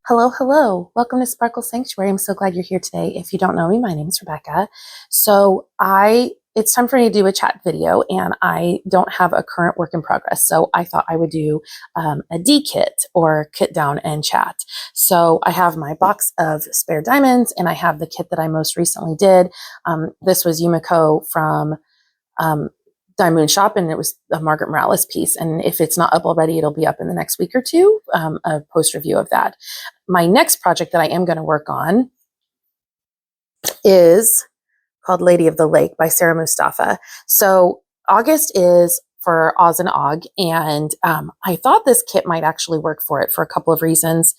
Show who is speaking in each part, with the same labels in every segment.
Speaker 1: Hello, hello. Welcome to Sparkle Sanctuary. I'm so glad you're here today. If you don't know me, my name is Rebecca. It's time for me to do a chat video, and I don't have a current work in progress. So I thought I would do a D kit or kit down and chat. So I have my box of spare diamonds, and I have the kit that I most recently did. This was Yumiko from Diamond Moon Shop, and it was a Margaret Morales piece. And if it's not up already, it'll be up in the next week or two, a post review of that. My next project that I am going to work on is called Lady of the Lake by Sarah Mustafa. So August is for Oz and Og, and I thought this kit might actually work for it for a couple of reasons,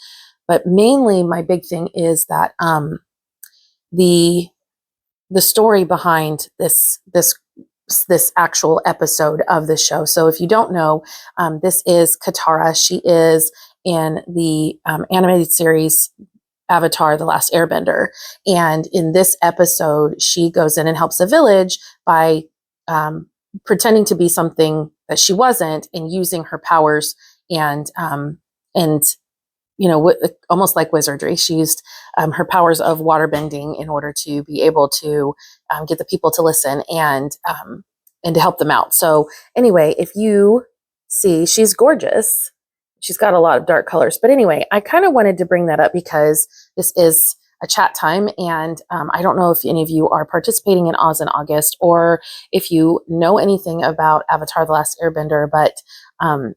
Speaker 1: but mainly my big thing is that the story behind this actual episode of the show. So if you don't know, this is Katara. She is in the animated series Avatar: The Last Airbender. And in this episode, she goes in and helps a village by pretending to be something that she wasn't, and using her powers and almost like wizardry. She used her powers of water bending in order to be able to get the people to listen and to help them out. So anyway, if you see, she's gorgeous. She's got a lot of dark colors. But anyway, I kind of wanted to bring that up because this is a chat time, and I don't know if any of you are participating in Oz in August, or if you know anything about Avatar: The Last Airbender, but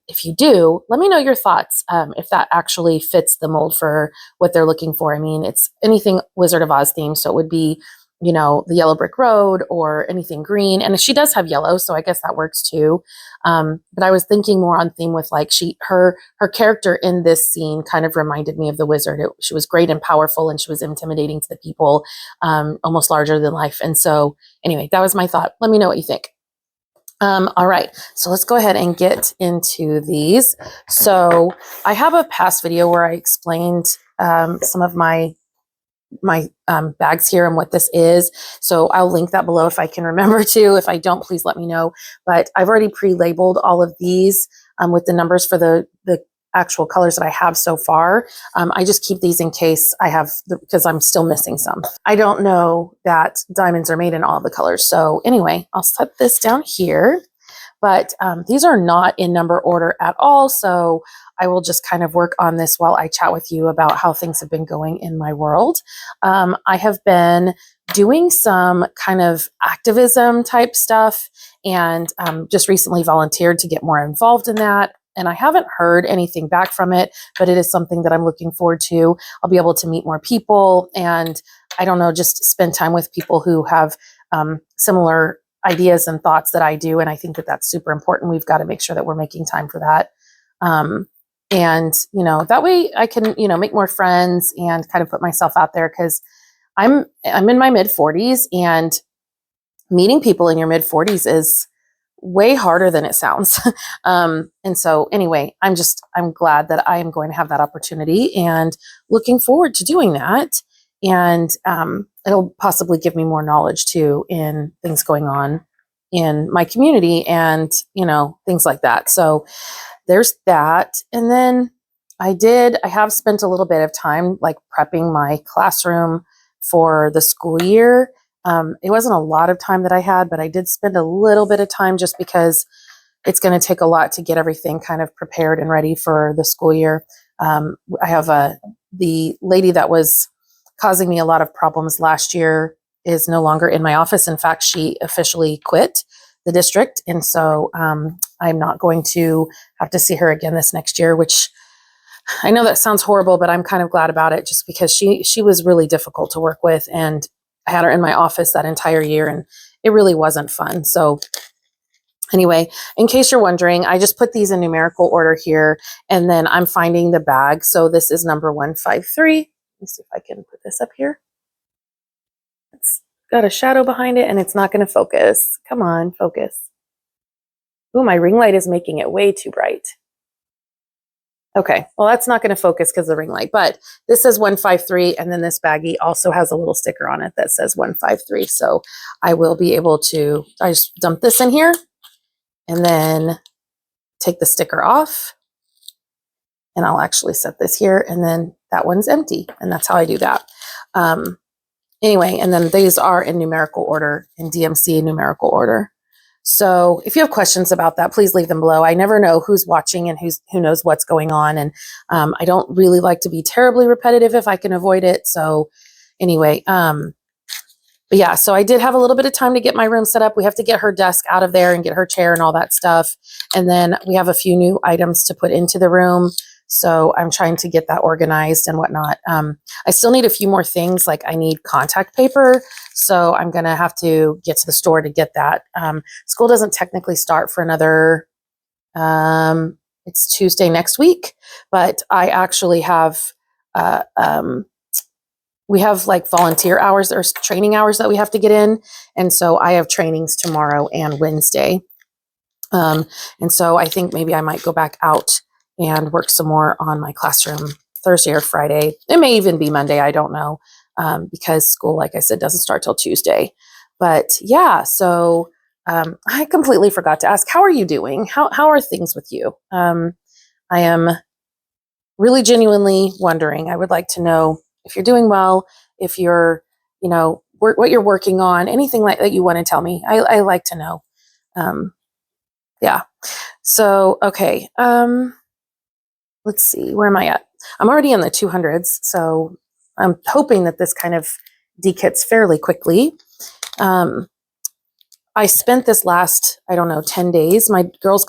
Speaker 1: if you do, let me know your thoughts, if that actually fits the mold for what they're looking for. I mean, it's anything Wizard of Oz themed, so it would be, the yellow brick road or anything green. And she does have yellow, so I guess that works too. But I was thinking more on theme with like her character in this scene kind of reminded me of the wizard. She was great and powerful, and she was intimidating to the people, almost larger than life. And so anyway, that was my thought. Let me know what you think. All right, so let's go ahead and get into these. So I have a past video where I explained some of my bags here and what this is. So I'll link that below if I can remember to. If I don't, please let me know. But I've already pre-labeled all of these with the numbers for the actual colors that I have so far. I just keep these in case I have, because I'm still missing some. I don't know that diamonds are made in all the colors. So anyway, I'll set this down here. But these are not in number order at all. So I will just kind of work on this while I chat with you about how things have been going in my world. I have been doing some kind of activism type stuff, and just recently volunteered to get more involved in that. And I haven't heard anything back from it, but it is something that I'm looking forward to. I'll be able to meet more people, and I don't know, just spend time with people who have similar ideas and thoughts that I do. And I think that that's super important. We've got to make sure that we're making time for that. And, that way I can, make more friends and kind of put myself out there, because I'm in my mid 40s, and meeting people in your mid 40s is way harder than it sounds. And so anyway, I'm glad that I am going to have that opportunity, and looking forward to doing that. And it'll possibly give me more knowledge too in things going on in my community and, things like that. So there's that. And then I have spent a little bit of time like prepping my classroom for the school year. It wasn't a lot of time that I had, but I did spend a little bit of time just because it's going to take a lot to get everything kind of prepared and ready for the school year. I have the lady that was causing me a lot of problems last year is no longer in my office. In fact, she officially quit the district. And so I'm not going to have to see her again this next year, which I know that sounds horrible, but I'm kind of glad about it, just because she was really difficult to work with. And I had her in my office that entire year, and it really wasn't fun. So anyway, in case you're wondering, I just put these in numerical order here, and then I'm finding the bag. So this is number 153. Let me see if I can put this up here. It's got a shadow behind it, and it's not going to focus. Come on, focus. Ooh, my ring light is making it way too bright. Okay, well, that's not going to focus because of the ring light, but this says 153, and then this baggie also has a little sticker on it that says 153. So I will be able to, I just dump this in here and then take the sticker off, and I'll actually set this here, and then that one's empty. And that's how I do that. Anyway, and then these are in numerical order, in DMC numerical order. So if you have questions about that, please leave them below. I never know who's watching and who knows what's going on. And I don't really like to be terribly repetitive if I can avoid it. So anyway, but yeah, so I did have a little bit of time to get my room set up. We have to get her desk out of there and get her chair and all that stuff. And then we have a few new items to put into the room. So I'm trying to get that organized and whatnot. I still need a few more things, like I need contact paper. So I'm going to have to get to the store to get that. School doesn't technically start for another, it's Tuesday next week, but I actually have, we have like volunteer hours or training hours that we have to get in. And so I have trainings tomorrow and Wednesday. And so I think maybe I might go back out and work some more on my classroom Thursday or Friday. It may even be Monday. I don't know. Because school, like I said, doesn't start till Tuesday. But yeah, so I completely forgot to ask, how are you doing? How are things with you? I am really genuinely wondering. I would like to know if you're doing well, if you're, what you're working on, anything like that you want to tell me. I like to know. Yeah. So, okay. Let's see, where am I at? I'm already in the 200s. So I'm hoping that this kind of dekits fairly quickly. I spent this last, 10 days. My girls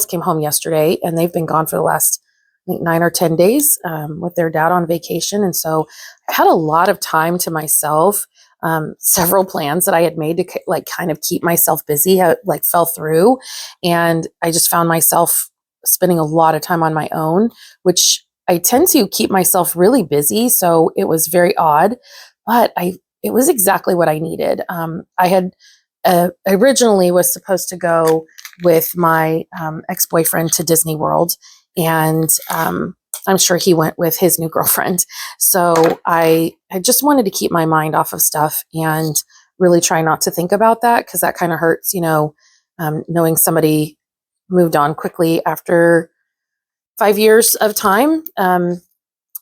Speaker 1: came home yesterday and they've been gone for the last, I think, 9 or 10 days with their dad on vacation. And so I had a lot of time to myself. Several plans that I had made to kind of keep myself busy fell through. And I just found myself spending a lot of time on my own, which I tend to keep myself really busy. So it was very odd, but it was exactly what I needed. I had originally was supposed to go with my ex-boyfriend to Disney World, and I'm sure he went with his new girlfriend. So I just wanted to keep my mind off of stuff and really try not to think about that, because that kind of hurts, knowing somebody moved on quickly after 5 years of time.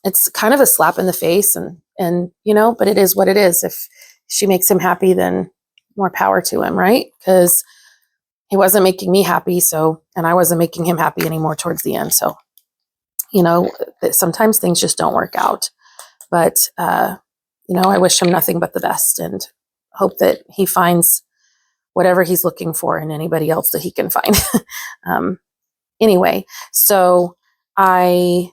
Speaker 1: It's kind of a slap in the face, and but it is what it is. If she makes him happy, then more power to him, right? Because he wasn't making me happy, and I wasn't making him happy anymore towards the end. So, sometimes things just don't work out. But I wish him nothing but the best, and hope that he finds whatever he's looking for in anybody else that he can find. Anyway, so I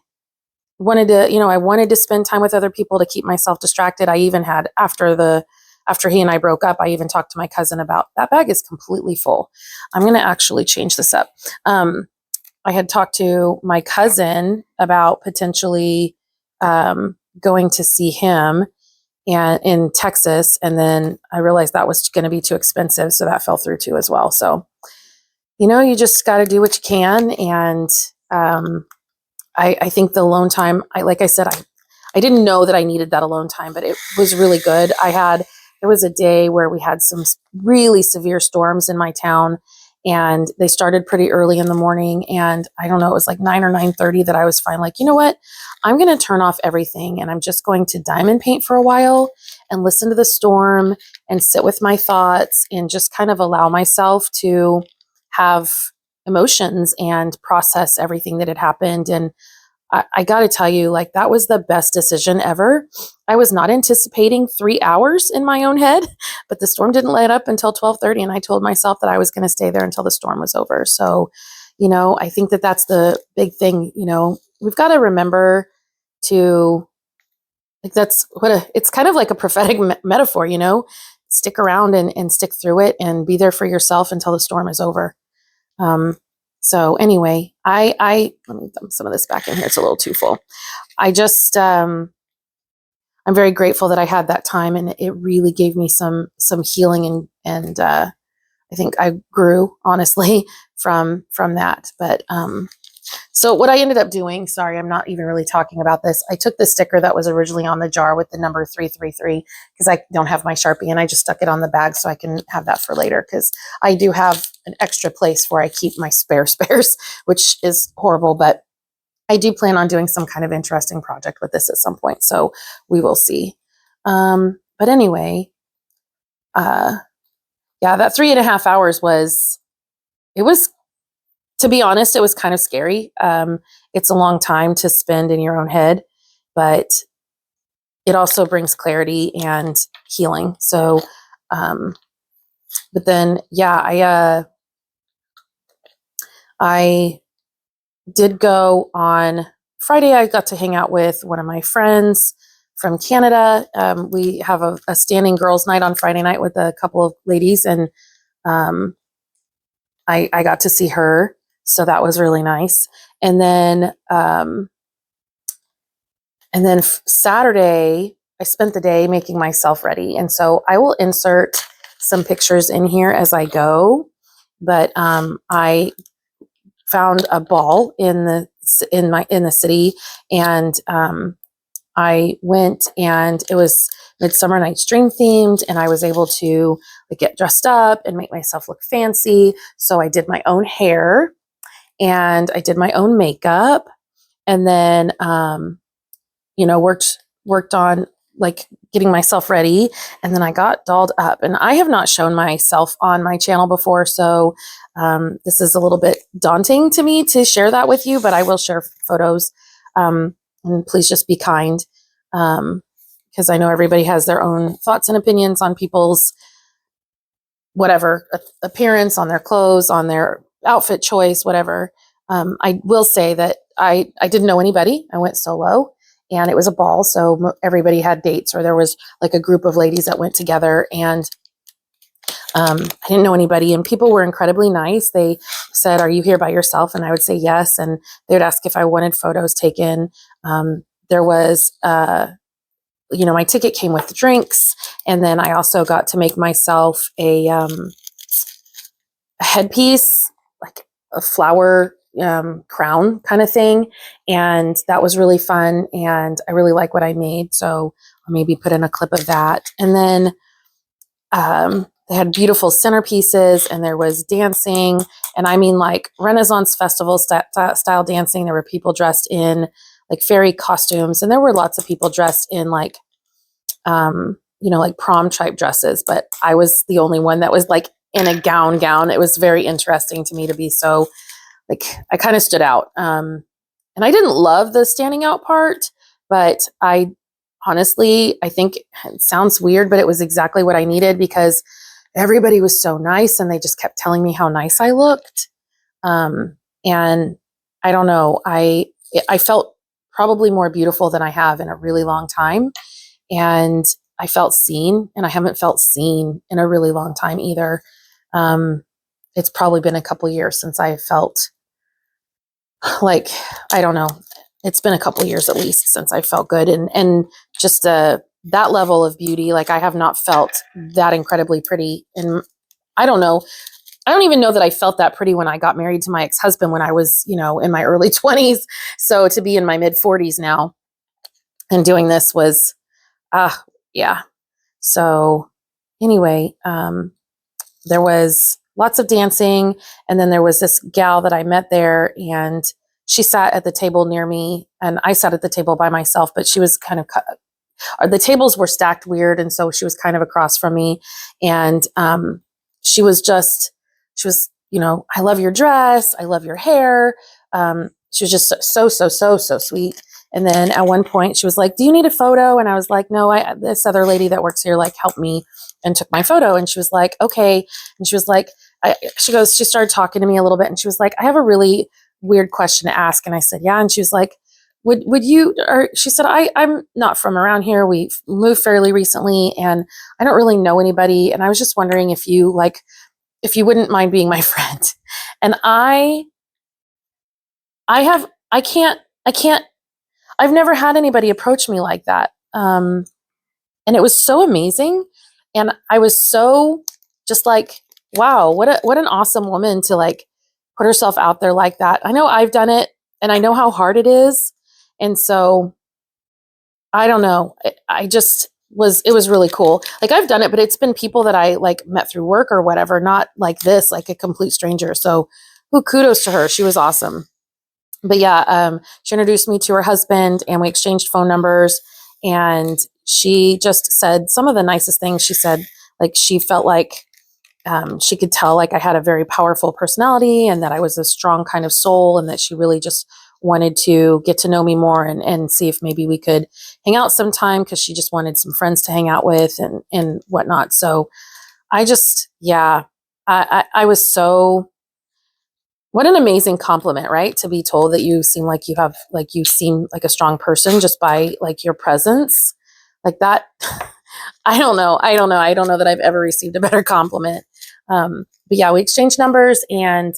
Speaker 1: wanted to spend time with other people to keep myself distracted. I even had, after he and I broke up, I even talked to my cousin about, that bag is completely full. I'm going to actually change this up. I had talked to my cousin about potentially going to see him in Texas. And then I realized that was going to be too expensive. So that fell through too as well. So, you just got to do what you can. And I think the alone time, like I said, I didn't know that I needed that alone time, but it was really good. There was a day where we had some really severe storms in my town, and they started pretty early in the morning. And I don't know, it was like 9 or 9:30 that I was finally like, you know what? I'm going to turn off everything, and I'm just going to diamond paint for a while and listen to the storm and sit with my thoughts and just kind of allow myself to have emotions and process everything that had happened. And I got to tell you, that was the best decision ever. I was not anticipating 3 hours in my own head, but the storm didn't let up until 12:30. And I told myself that I was going to stay there until the storm was over. So, I think that that's the big thing. We've got to remember to, it's kind of like a prophetic metaphor, stick around and stick through it and be there for yourself until the storm is over. So anyway, let me dump some of this back in here. It's a little too full. I just, I'm very grateful that I had that time, and it really gave me some healing, and I think I grew, honestly, from that. But, so what I ended up doing, sorry, I'm not even really talking about this. I took the sticker that was originally on the jar with the number 333, because I don't have my Sharpie, and I just stuck it on the bag so I can have that for later, because I do have an extra place where I keep my spares, which is horrible, but I do plan on doing some kind of interesting project with this at some point, so we will see. But anyway, yeah, that 3.5 hours it was, to be honest, it was kind of scary. It's a long time to spend in your own head, but it also brings clarity and healing. So, but then, yeah, I did go on Friday. I got to hang out with one of my friends from Canada. We have a standing girls' night on Friday night with a couple of ladies, and I got to see her. So that was really nice. And then Saturday, I spent the day making myself ready. And so I will insert some pictures in here as I go. But I found a ball in the city, and I went, and it was Midsummer Night's Dream themed, and I was able to like get dressed up and make myself look fancy. So I did my own hair, and I did my own makeup, and then worked on like getting myself ready, and then I got dolled up. And I have not shown myself on my channel before, so this is a little bit daunting to me to share that with you, but I will share photos. And please just be kind, because I know everybody has their own thoughts and opinions on people's whatever appearance, on their clothes, on their outfit choice, whatever. I will say that I didn't know anybody. I went solo, and it was a ball, so everybody had dates, or there was like a group of ladies that went together, and I didn't know anybody, and people were incredibly nice. They said, "Are you here by yourself?" And I would say yes, and they would ask if I wanted photos taken. There was, my ticket came with drinks, and then I also got to make myself a headpiece, like a flower crown kind of thing, and that was really fun, and I really like what I made, so I'll maybe put in a clip of that. And then they had beautiful centerpieces, and there was dancing, and I mean like Renaissance festival style dancing. There were people dressed in like fairy costumes, and there were lots of people dressed in like like prom type dresses, but I was the only one that was like in a gown. It was very interesting to me to be so like, I kind of stood out. And I didn't love the standing out part, but I think it sounds weird, but it was exactly what I needed, because everybody was so nice, and they just kept telling me how nice I looked. And I don't know, I felt probably more beautiful than I have in a really long time. And I felt seen, and I haven't felt seen in a really long time either. It's probably been a couple years since I felt like, I don't know, it's been a couple years at least since I felt good, and just that level of beauty. Like, I have not felt that incredibly pretty, and I don't know. I don't even know that I felt that pretty when I got married to my ex-husband when I was, in my early 20s. So to be in my mid 40s now and doing this was, yeah. So anyway, there was lots of dancing, and then there was this gal that I met there, and she sat at the table near me, and I sat at the table by myself, but she was kind of the tables were stacked weird, and so she was kind of across from me, and she was, I love your dress, I love your hair. She was just so sweet. And then at one point she was like, "Do you need a photo?" And I was like, "No, this other lady that works here like helped me and took my photo." And she was like, "Okay." And she was like, she started talking to me a little bit, and she was like, "I have a really weird question to ask." And I said, "Yeah." And she was like, would you, or she said, I'm not from around here. We moved fairly recently, and I don't really know anybody. And I was just wondering if you wouldn't mind being my friend. And I've never had anybody approach me like that. And it was so amazing. And I was so just like, wow, what an awesome woman to like put herself out there like that. I know I've done it, and I know how hard it is. And so I don't know. It was really cool. Like, I've done it, but it's been people that I like met through work or whatever, not like this, like a complete stranger. So kudos to her. She was awesome. but yeah, she introduced me to her husband and we exchanged phone numbers. And she just said some of the nicest things. She said, like, she felt like she could tell like I had a very powerful personality and that I was a strong kind of soul and that she really just wanted to get to know me more and see if maybe we could hang out sometime because she just wanted some friends to hang out with and whatnot. So I just, yeah, I was so, what an amazing compliment, right? To be told that you seem like you seem like a strong person just by like your presence like that. I don't know. I don't know. I don't know that I've ever received a better compliment. But yeah, we exchanged numbers and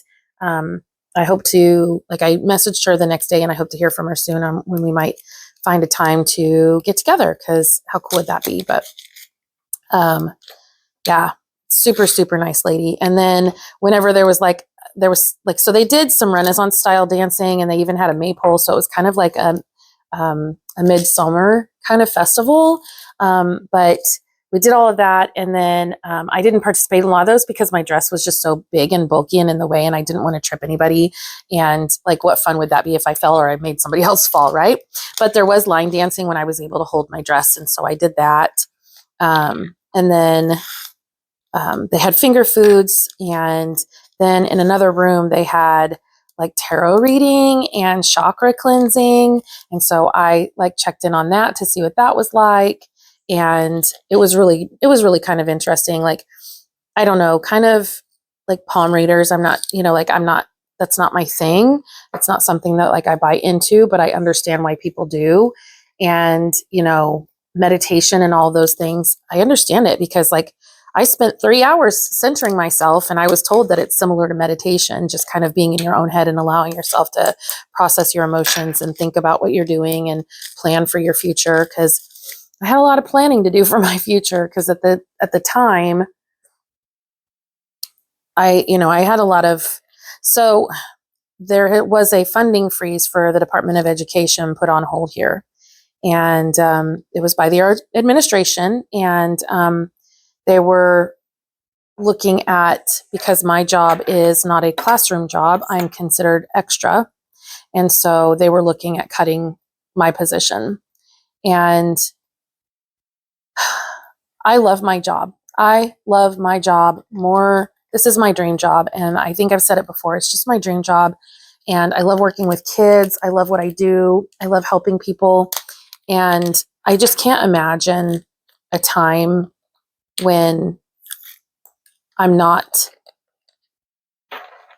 Speaker 1: I hope to, like, I messaged her the next day and I hope to hear from her soon on when we might find a time to get together because how cool would that be? But yeah, super, super nice lady. And then whenever so they did some Renaissance style dancing and they even had a maypole. So it was kind of like a midsummer kind of festival. But we did all of that. And then I didn't participate in a lot of those because my dress was just so big and bulky and in the way. And I didn't want to trip anybody. And like, what fun would that be if I fell or I made somebody else fall, right? But there was line dancing when I was able to hold my dress. And so I did that. And then they had finger foods. And then in another room, they had like tarot reading and chakra cleansing. And so I like checked in on that to see what that was like. And it was really kind of interesting. Like, I don't know, kind of like palm readers. I'm not, that's not my thing. It's not something that like I buy into, but I understand why people do. And, meditation and all those things, I understand it because like I spent 3 hours centering myself and I was told that it's similar to meditation, just kind of being in your own head and allowing yourself to process your emotions and think about what you're doing and plan for your future. Cause I had a lot of planning to do for my future. Cause at the time I had a lot of, so there was a funding freeze for the Department of Education put on hold here. And it was by the administration. And they were looking at, because my job is not a classroom job, I'm considered extra. And so they were looking at cutting my position. And I love my job. I love my job more. This is my dream job. And I think I've said it before. It's just my dream job. And I love working with kids. I love what I do. I love helping people. And I just can't imagine a time when I'm not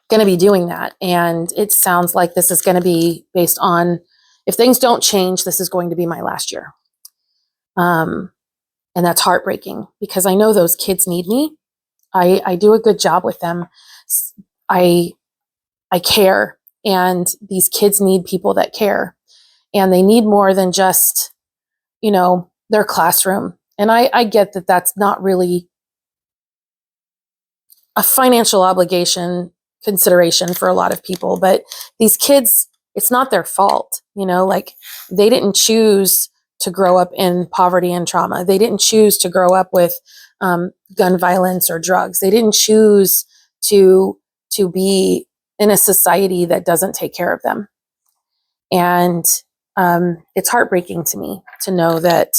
Speaker 1: going to be doing that. And it sounds like this is going to be based on, if things don't change, this is going to be my last year. And that's heartbreaking because I know those kids need me. I do a good job with them. I care. And these kids need people that care. And they need more than just, their classroom. And I get that that's not really a financial obligation consideration for a lot of people, but these kids, it's not their fault. Like they didn't choose to grow up in poverty and trauma. They didn't choose to grow up with gun violence or drugs. They didn't choose to be in a society that doesn't take care of them. And it's heartbreaking to me to know that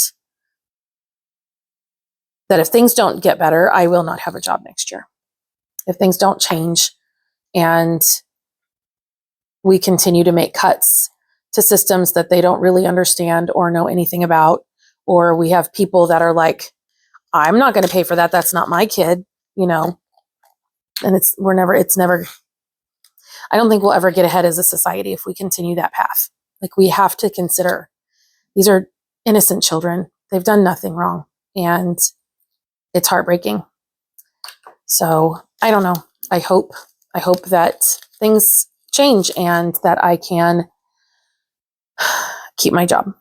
Speaker 1: if things don't get better, I will not have a job next year. If things don't change and we continue to make cuts to systems that they don't really understand or know anything about, or we have people that are like, I'm not going to pay for that. That's not my kid, and it's never, I don't think we'll ever get ahead as a society if we continue that path. Like we have to consider these are innocent children. They've done nothing wrong. And it's heartbreaking. So I don't know. I hope that things change and that I can keep my job.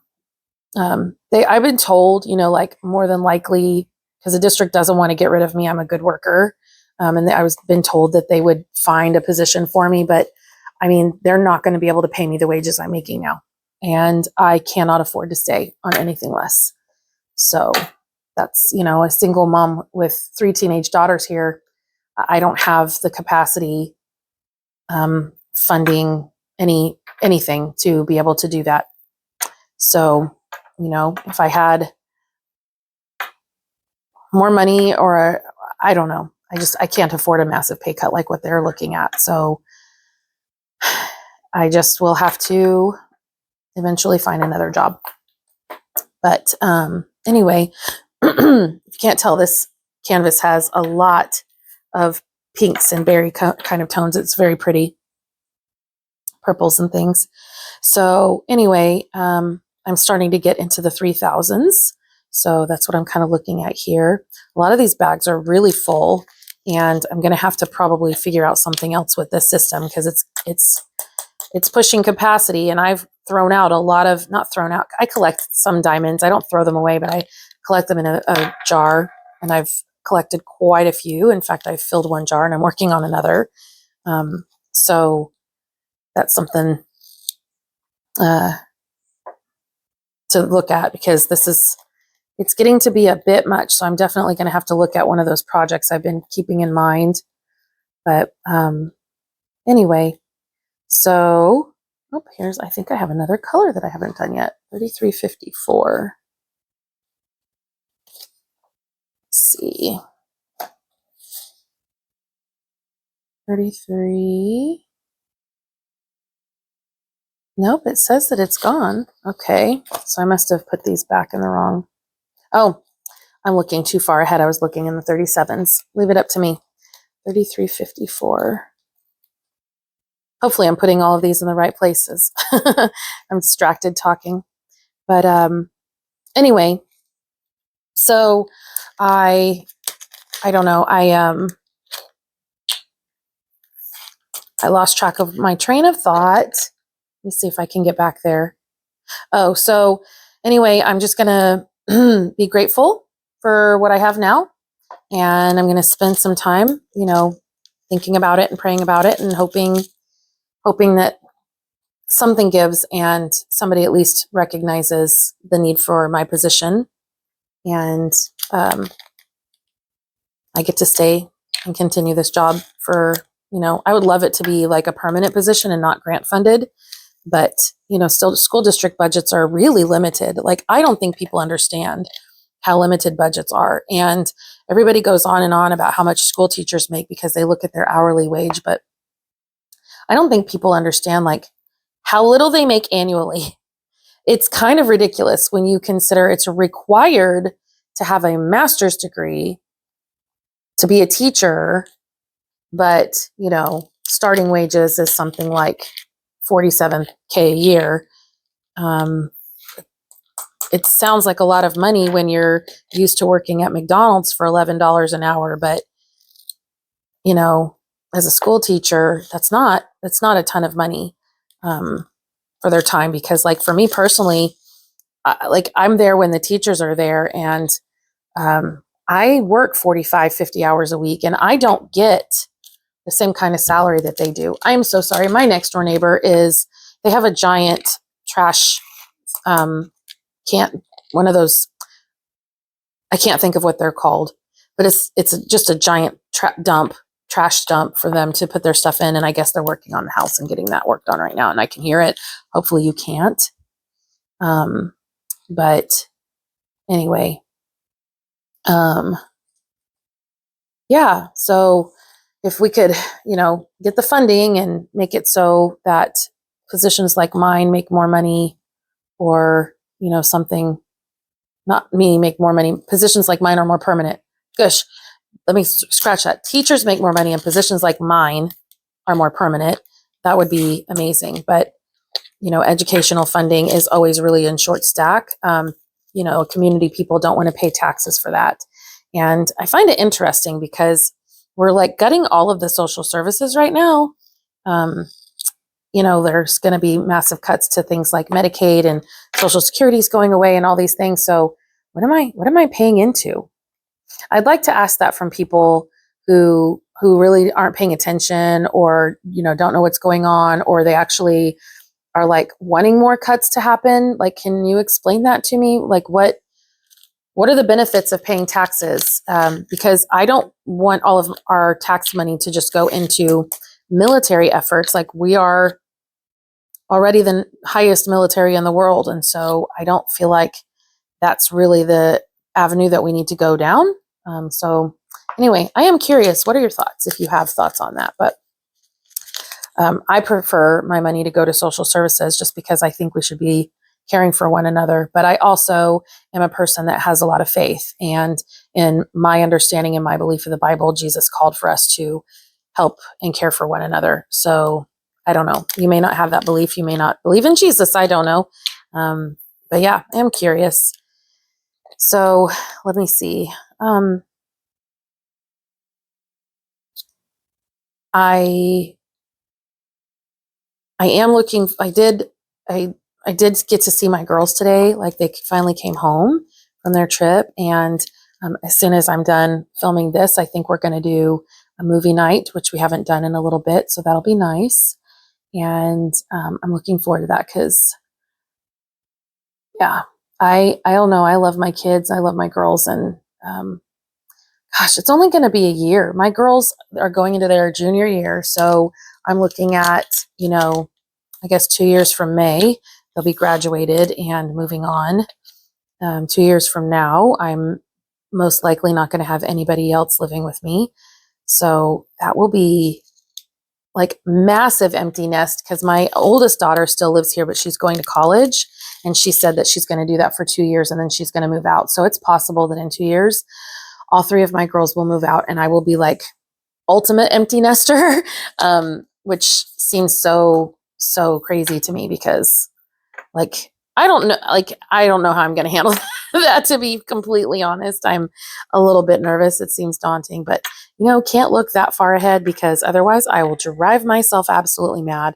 Speaker 1: I've been told, like more than likely, because the district doesn't want to get rid of me, I'm a good worker. And I was been told that they would find a position for me, but I mean, they're not going to be able to pay me the wages I'm making now. And I cannot afford to stay on anything less. So that's, a single mom with 3 teenage daughters here. I don't have the capacity, funding anything to be able to do that. So, if I had more money or I don't know, I can't afford a massive pay cut like what they're looking at. So I just will have to eventually find another job. But anyway, if you can't tell, this canvas has a lot of pinks and berry kind of tones. It's very pretty, purples and things. So anyway, I'm starting to get into the 3000s. So that's what I'm kind of looking at here. A lot of these bags are really full, and I'm going to have to probably figure out something else with this system because it's pushing capacity, and I've thrown out a lot of, not thrown out, I collect some diamonds. I don't throw them away, but I collect them in a jar, and I've collected quite a few. In fact, I've filled one jar and I'm working on another. So that's something to look at because it's getting to be a bit much. So I'm definitely going to have to look at one of those projects I've been keeping in mind. But anyway, so I think I have another color that I haven't done yet. 3354. Let's see. 33. Nope, it says that it's gone. Okay, so I must have put these back in the wrong. Oh, I'm looking too far ahead. I was looking in the 37s. Leave it up to me. 3354. Hopefully I'm putting all of these in the right places. I'm distracted talking. But anyway, so I don't know. I lost track of my train of thought. Let me see if I can get back there. Oh, so anyway, I'm just going to be grateful for what I have now. And I'm going to spend some time, thinking about it and praying about it and hoping that something gives and somebody at least recognizes the need for my position. And I get to stay and continue this job for, I would love it to be like a permanent position and not grant funded. But, still school district budgets are really limited. Like, I don't think people understand how limited budgets are. And everybody goes on and on about how much school teachers make because they look at their hourly wage. But I don't think people understand like how little they make annually. It's kind of ridiculous when you consider it's required to have a master's degree to be a teacher. But, starting wages is something like $47,000 a year. It sounds like a lot of money when you're used to working at McDonald's for $11 an hour, but as a school teacher, that's not a ton of money for their time. Because like for me personally, I'm there when the teachers are there, and I work 45, 50 hours a week, and I don't get the same kind of salary that they do. I'm so sorry. My next door neighbor they have a giant trash one of those, I can't think of what they're called, but it's just a giant trash dump for them to put their stuff in. And I guess they're working on the house and getting that worked on right now. And I can hear it. Hopefully you can't. But anyway, yeah. So if we could, get the funding and make it so that positions like mine make more money, or, something, not me make more money, positions like mine are more permanent. Gosh, let me scratch that. Teachers make more money and positions like mine are more permanent. That would be amazing. But, educational funding is always really in short stack. Community people don't want to pay taxes for that. And I find it interesting because we're like gutting all of the social services right now. There's going to be massive cuts to things like Medicaid, and Social Security is going away and all these things. So what am I paying into? I'd like to ask that from people who really aren't paying attention, or, don't know what's going on, or they actually are like wanting more cuts to happen. Like, can you explain that to me? Like what are the benefits of paying taxes? Because I don't want all of our tax money to just go into military efforts. Like, we are already the highest military in the world. And so I don't feel like that's really the avenue that we need to go down. So anyway, I am curious. What are your thoughts if you have thoughts on that? But I prefer my money to go to social services just because I think we should be caring for one another. But I also am a person that has a lot of faith. And in my understanding and my belief of the Bible, Jesus called for us to help and care for one another. So I don't know. You may not have that belief. You may not believe in Jesus. I don't know. But yeah, I am curious. So let me see. I am looking. I did get to see my girls today. Like they finally came home from their trip, and as soon as I'm done filming this, I think we're going to do a movie night, which we haven't done in a little bit. So that'll be nice, and I'm looking forward to that because, yeah, I don't know. I love my kids. I love my girls, and gosh, it's only going to be a year. My girls are going into their junior year, so I'm looking at, I guess 2 years from May, they'll be graduated and moving on. 2 years from now, I'm most likely not going to have anybody else living with me. So that will be like massive empty nest because my oldest daughter still lives here, but she's going to college. And she said that she's going to do that for 2 years and then she's going to move out. So it's possible that in 2 years, all three of my girls will move out and I will be like ultimate empty nester, which seems so crazy to me because like I don't know how I'm going to handle that, to be completely honest. I'm a little bit nervous. It seems daunting, but can't look that far ahead because otherwise I will drive myself absolutely mad.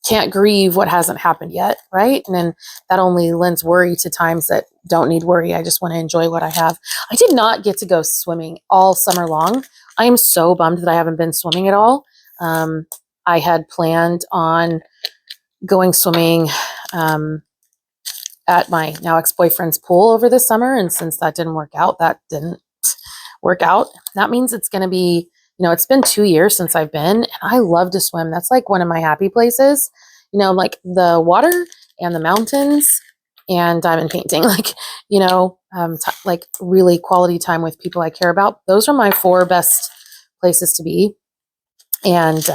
Speaker 1: Can't grieve what hasn't happened yet, right? And then that only lends worry to times that don't need worry. I just want to enjoy what I have. I did not get to go swimming all summer long. I am so bummed that I haven't been swimming at all. I had planned on going swimming at my now ex-boyfriend's pool over the summer. And since that didn't work out, that means it's going to be, it's been 2 years since I've been, and I love to swim. That's like one of my happy places, like the water and the mountains and diamond painting, like really quality time with people I care about. Those are my 4 best places to be. And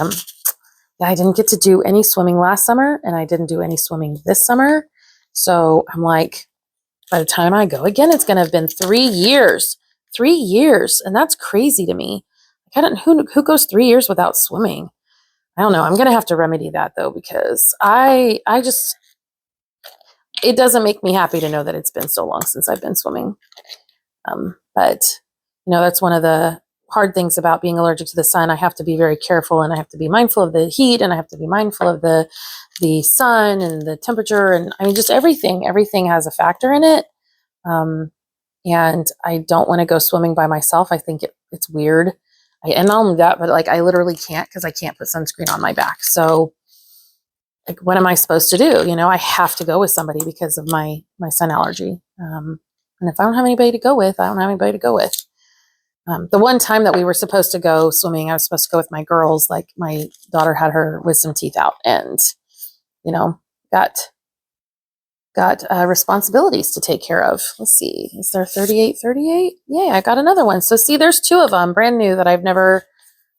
Speaker 1: I didn't get to do any swimming last summer, and I didn't do any swimming this summer. So I'm like, by the time I go again, it's going to have been 3 years. 3 years, and that's crazy to me. Who goes 3 years without swimming? I don't know. I'm going to have to remedy that though, because I just, it doesn't make me happy to know that it's been so long since I've been swimming. But that's one of the hard things about being allergic to the sun. I have to be very careful, and I have to be mindful of the heat, and I have to be mindful of the sun and the temperature, and I mean just everything has a factor in it. And I don't want to go swimming by myself. I think it's weird. And not only that, but like I literally can't because I can't put sunscreen on my back. So like, what am I supposed to do? I have to go with somebody because of my sun allergy. And if I don't have anybody to go with, I don't have anybody to go with. The one time that we were supposed to go swimming, I was supposed to go with my girls. Like my daughter had her wisdom teeth out and, got responsibilities to take care of. Let's see. Is there 38? Yeah, I got another one. So see, there's 2 of them brand new that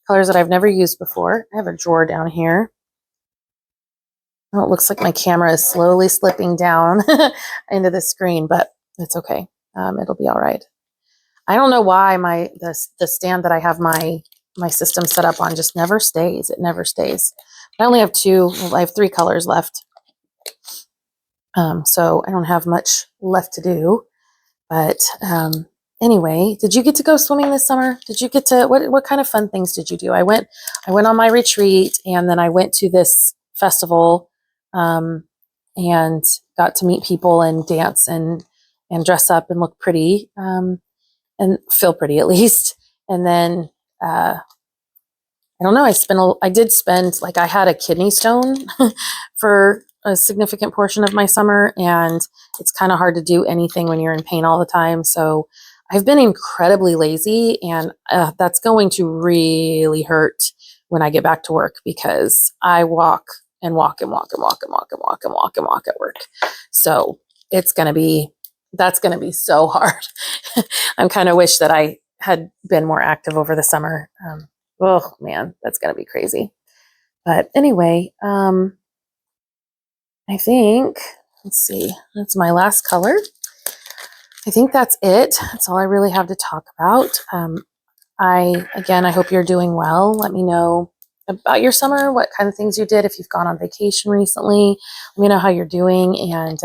Speaker 1: colors that I've never used before. I have a drawer down here. Oh, it looks like my camera is slowly slipping down into the screen, but it's okay. It'll be all right. I don't know why the stand that I have my system set up on just never stays. It never stays. I only have 2. I have 3 colors left. So I don't have much left to do. But anyway, did you get to go swimming this summer? Did you get to what kind of fun things did you do? I went on my retreat, and then I went to this festival and got to meet people and dance and dress up and look pretty and feel pretty at least. And then I don't know, I did spend, like I had a kidney stone for a significant portion of my summer, and it's kind of hard to do anything when you're in pain all the time. So I've been incredibly lazy, and that's going to really hurt when I get back to work because I walk and walk and walk and walk and walk and walk and walk and walk at work. So that's going to be so hard. I'm kind of wish that I had been more active over the summer. Oh man, that's going to be crazy. But anyway, I think, let's see, that's my last color. I think that's it. That's all I really have to talk about. I hope you're doing well. Let me know about your summer, what kind of things you did, if you've gone on vacation recently. Let me know how you're doing, and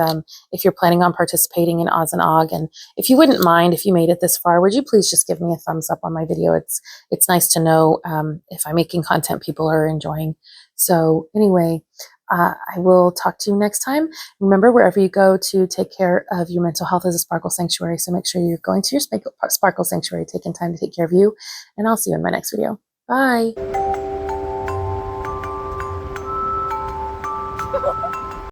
Speaker 1: if you're planning on participating in Oz and Og. And if you wouldn't mind, if you made it this far, would you please just give me a thumbs up on my video? It's nice to know if I'm making content people are enjoying. So anyway, I will talk to you next time. Remember, wherever you go, to take care of your mental health as a Sparkle Sanctuary. So make sure you're going to your Sparkle Sanctuary, taking time to take care of you. And I'll see you in my next video. Bye.